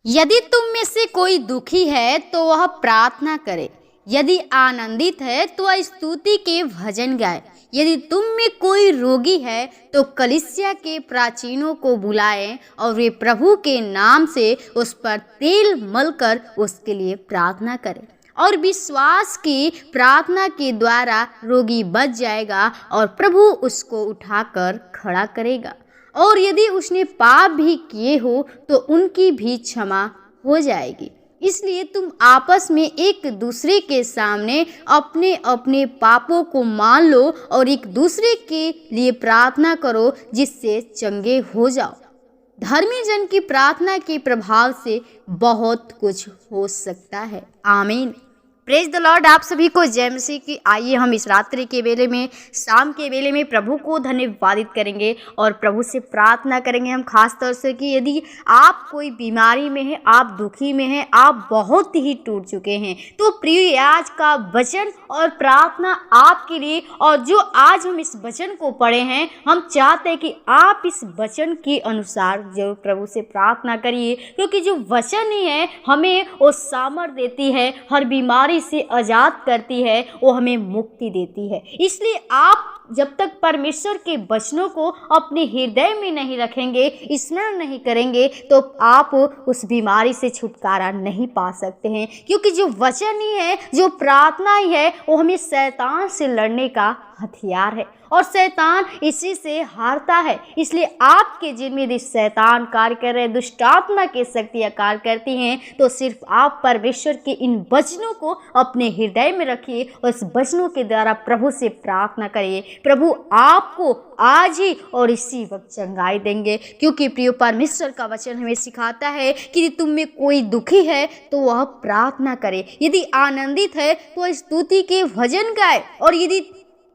यदि तुम में से कोई दुखी है तो वह प्रार्थना करे, यदि आनंदित है तो वह स्तुति के भजन गाए। यदि तुम में कोई रोगी है तो कलीसिया के प्राचीनों को बुलाएं और वे प्रभु के नाम से उस पर तेल मलकर उसके लिए प्रार्थना करें। और विश्वास की प्रार्थना के द्वारा रोगी बच जाएगा और प्रभु उसको उठाकर खड़ा करेगा। और यदि उसने पाप भी किए हो तो उनकी भी क्षमा हो जाएगी। इसलिए तुम आपस में एक दूसरे के सामने अपने अपने पापों को मान लो और एक दूसरे के लिए प्रार्थना करो जिससे चंगे हो जाओ। धर्मी जन की प्रार्थना के प्रभाव से बहुत कुछ हो सकता है। आमीन। Praise the Lord. आप सभी को जय मसीह की। आइए हम इस रात्रि के वेले में, शाम के वेले में प्रभु को धन्यवादित करेंगे और प्रभु से प्रार्थना करेंगे हम खास तौर से कि यदि आप कोई बीमारी में हैं, आप दुखी में हैं, आप बहुत ही टूट चुके हैं, तो प्रिय आज का वचन और प्रार्थना आपके लिए। और जो आज हम इस वचन को पढ़े हैं, हम चाहते हैं कि आप इस वचन के अनुसार जरूर प्रभु से प्रार्थना करिए, क्योंकि जो वचन ही है हमें वो सामर्थ देती है, हर बीमारी से आजाद करती है, वो हमें मुक्ति देती है। इसलिए आप जब तक परमेश्वर के वचनों को अपने हृदय में नहीं रखेंगे, स्मरण नहीं करेंगे, तो आप उस बीमारी से छुटकारा नहीं पा सकते हैं। क्योंकि जो वचन ही है, जो प्रार्थना ही है, वो हमें शैतान से लड़ने का हथियार है और शैतान इसी से हारता है। इसलिए आपके जिनमें यदि शैतान कार्य कर रहे, दुष्ट आत्मा की शक्तियाँ कार्य करती हैं, तो सिर्फ आप परमेश्वर के इन वचनों को अपने हृदय में रखिए और इस वचनों के द्वारा प्रभु से प्रार्थना करिए। प्रभु आपको आज ही और इसी वक्त चंगाई देंगे, क्योंकि प्रिय परमेश्वर का वचन हमें सिखाता है कि यदि तुम में कोई दुखी है तो वह प्रार्थना करे, यदि आनंदित है तो स्तुति के भजन गाए, और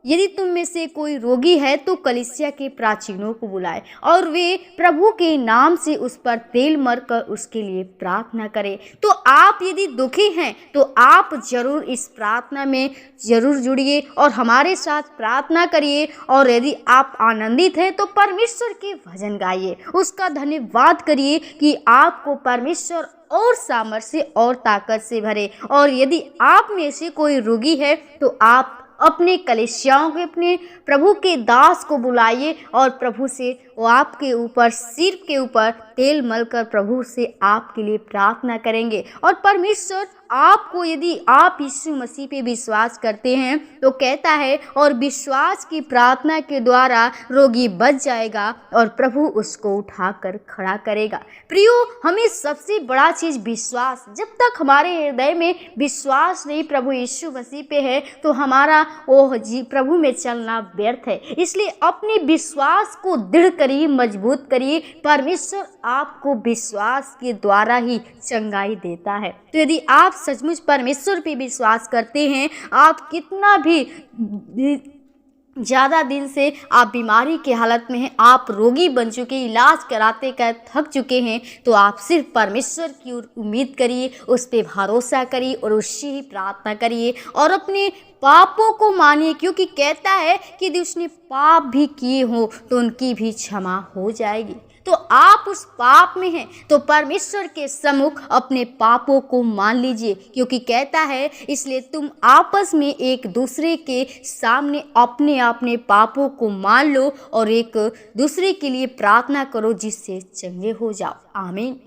यदि तुम में से कोई रोगी है तो कलीसिया के प्राचीनों को बुलाए और वे प्रभु के नाम से उस पर तेल मलकर उसके लिए प्रार्थना करें। तो आप यदि दुखी हैं तो आप जरूर इस प्रार्थना में जरूर जुड़िए और हमारे साथ प्रार्थना करिए। और यदि आप आनंदित हैं तो परमेश्वर के भजन गाइए, उसका धन्यवाद करिए कि आपको परमेश्वर और सामर्थ्य और ताकत से भरे। और यदि आप में से कोई रोगी है तो आप अपने कलीसियाओं के, अपने प्रभु के दास को बुलाइए और प्रभु से वो आपके ऊपर, सिर के ऊपर तेल मलकर प्रभु से आपके लिए प्रार्थना करेंगे। और परमेश्वर आपको, यदि आप यीशु मसीह पे विश्वास करते हैं तो कहता है, और विश्वास की प्रार्थना के द्वारा रोगी बच जाएगा और प्रभु उसको उठाकर खड़ा करेगा। प्रियो, हमें सबसे बड़ा चीज़ विश्वास, जब तक हमारे हृदय में विश्वास नहीं प्रभु यीशु मसीह पे है तो हमारा वो प्रभु में चलना व्यर्थ है। इसलिए अपने विश्वास को दृढ़ करिए, मजबूत करिए। परमेश्वर आपको विश्वास के द्वारा ही चंगाई देता है। तो यदि आप सचमुच परमेश्वर पे विश्वास करते हैं, आप कितना भी ज़्यादा दिन से आप बीमारी की हालत में हैं, आप रोगी बन चुके, इलाज कराते कर थक चुके हैं, तो आप सिर्फ परमेश्वर की उम्मीद करिए, उस पर भरोसा करिए और उससे ही प्रार्थना करिए और अपने पापों को मानिए, क्योंकि कहता है कि यदि उसने पाप भी किए हो तो उनकी भी क्षमा हो जाएगी। तो आप उस पाप में हैं तो परमेश्वर के सम्मुख अपने पापों को मान लीजिए, क्योंकि कहता है, इसलिए तुम आपस में एक दूसरे के सामने अपने अपने पापों को मान लो और एक दूसरे के लिए प्रार्थना करो जिससे चंगे हो जाओ। आमीन।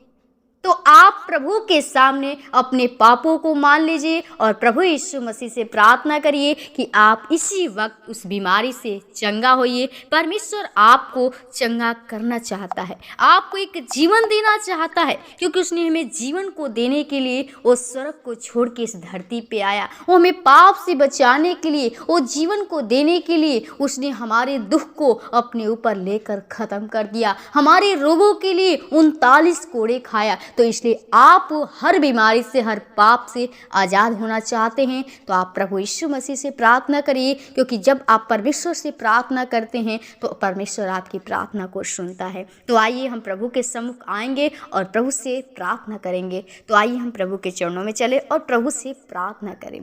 तो आप प्रभु के सामने अपने पापों को मान लीजिए और प्रभु यीशु मसीह से प्रार्थना करिए कि आप इसी वक्त उस बीमारी से चंगा होइए। परमेश्वर आपको चंगा करना चाहता है, आपको एक जीवन देना चाहता है, क्योंकि उसने हमें जीवन को देने के लिए वो स्वर्ग को छोड़ के इस धरती पे आया। वो हमें पाप से बचाने के लिए, वो जीवन को देने के लिए उसने हमारे दुख को अपने ऊपर लेकर ख़त्म कर दिया, हमारे रोगों के लिए 39 कोड़े खाया। तो इसलिए आप हर बीमारी से, हर पाप से आज़ाद होना चाहते हैं तो आप प्रभु यीशु मसीह से प्रार्थना करिए, क्योंकि जब आप परमेश्वर से प्रार्थना करते हैं तो परमेश्वर आपकी प्रार्थना को सुनता है। तो आइए हम प्रभु के सम्मुख आएंगे और प्रभु से प्रार्थना करेंगे। तो आइए हम प्रभु के चरणों में चले और प्रभु से प्रार्थना करें।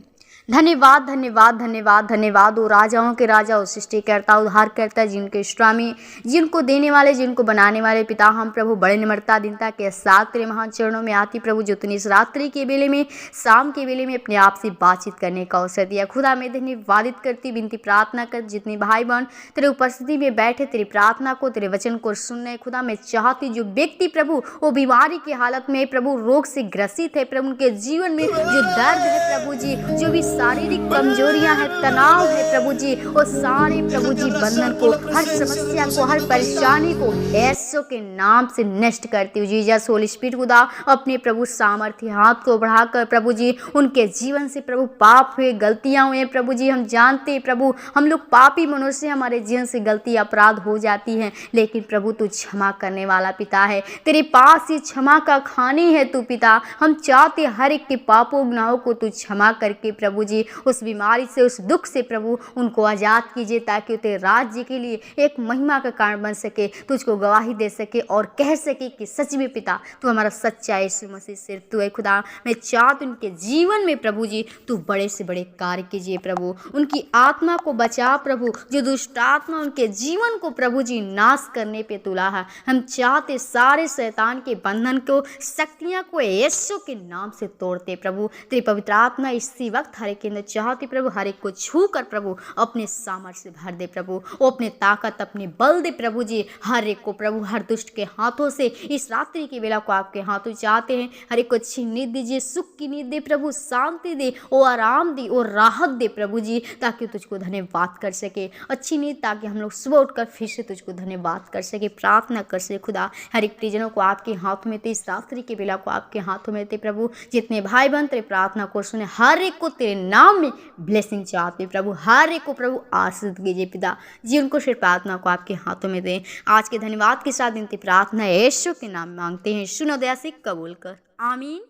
धन्यवाद धन्यवाद धन्यवाद धन्यवाद। ओ राजाओं के राजा, ओ सृष्टिकर्ता, उद्धारकर्ता, जिनके स्वामी, जिनको देने वाले, जिनको बनाने वाले पिता, हम प्रभु बड़े निम्रता दीनता के साथ तेरे महान चरणों में आती प्रभु, जो तूने इस रात्रि के बेले में, शाम के बेले में अपने आप से बातचीत करने का अवसर दिया। खुदा मैं धन्यवादित करती, विनती प्रार्थना कर, जितने भाई बहन तेरे उपस्थिति में बैठे तेरी प्रार्थना को, तेरे वचन को सुनने, खुदा मैं चाहती जो व्यक्ति प्रभु वो बीमारी की हालत में प्रभु, रोग से ग्रसित है प्रभु, उनके जीवन में जो दर्द है प्रभु जी, जो भी शारीरिक कमजोरियां हैं, तनाव है प्रभु जी, वो सारे प्रभु जी बंधन को, हर समस्या को, हर परेशानी को यीशु के नाम से नष्ट करती हूँ। जीसस होली स्पिरिट खुदा अपने प्रभु सामर्थ्य हाथ को बढ़ाकर प्रभु जी उनके जीवन से प्रभु पाप हुए, गलतियां हुए प्रभु जी, हम जानते हैं प्रभु हम लोग पापी मनुष्य, हमारे जीवन से गलती अपराध हो जाती हैं, लेकिन प्रभु तू क्षमा करने वाला पिता है, तेरे पास ही क्षमा का खानी है तू पिता। हम चाहते हर एक के पापों गुनाहों को तू क्षमा करके प्रभु जी उस बीमारी से, उस दुख से प्रभु उनको आज़ाद कीजिए, ताकि तेरे राज्य के लिए एक महिमा का कारण बन सके, तुझको गवाही दे सके और कह सके कि सच में पिता तू हमारा सच्चा यीशु मसीह सिर्फ तू है। खुदा मैं चाहती उनके जीवन में प्रभु जी तू बड़े से बड़े कार्य कीजिए प्रभु, उनकी आत्मा को बचा प्रभु, जो दुष्ट आत्मा उनके जीवन को प्रभु जी नाश करने पे तुला है। हम चाहते सारे शैतान के बंधन को, शक्तियां को यीशु के नाम से तोड़ते प्रभु। तेरी पवित्र आत्मा इसी वक्त हर एक के अंदर चाहती प्रभु, हर एक को छू कर प्रभु अपने सामर्थ्य से भर दे प्रभु, वो अपने ताकत अपने बल दे प्रभु जी, हर एक को प्रभु हर दुष्ट के हाथों से इस रात्रि की बेला को आपके हाथों चाहते हैं। हर एक को अच्छी नींद दीजिए, सुख की नींद दे प्रभु, शांति दे, वो आराम दे, वो राहत दे प्रभु जी, ताकि तुझको धन्यवाद कर सके, अच्छी नींद, ताकि हम लोग सुबह उठकर फिर से तुझको धन्यवाद कर सके, प्रार्थना कर सके। खुदा हर एक प्रियजनों को आपके हाथों में थे, इस रात्रि की बेला को आपके हाथों में थे प्रभु, जितने भाई बहन तेरे प्रार्थना को सुने, हर एक को तेरे नाम में ब्लेसिंग चाहते प्रभु, हर एक को प्रभु आशीष कीजिए पिता जी, उनको सिर्फ प्रार्थना को आपके हाथों में दें। आज के धन्यवाद के साथ इनकी प्रार्थना यीशु के नाम मांगते हैं, सुनो दया से कबूल कर, आमीन।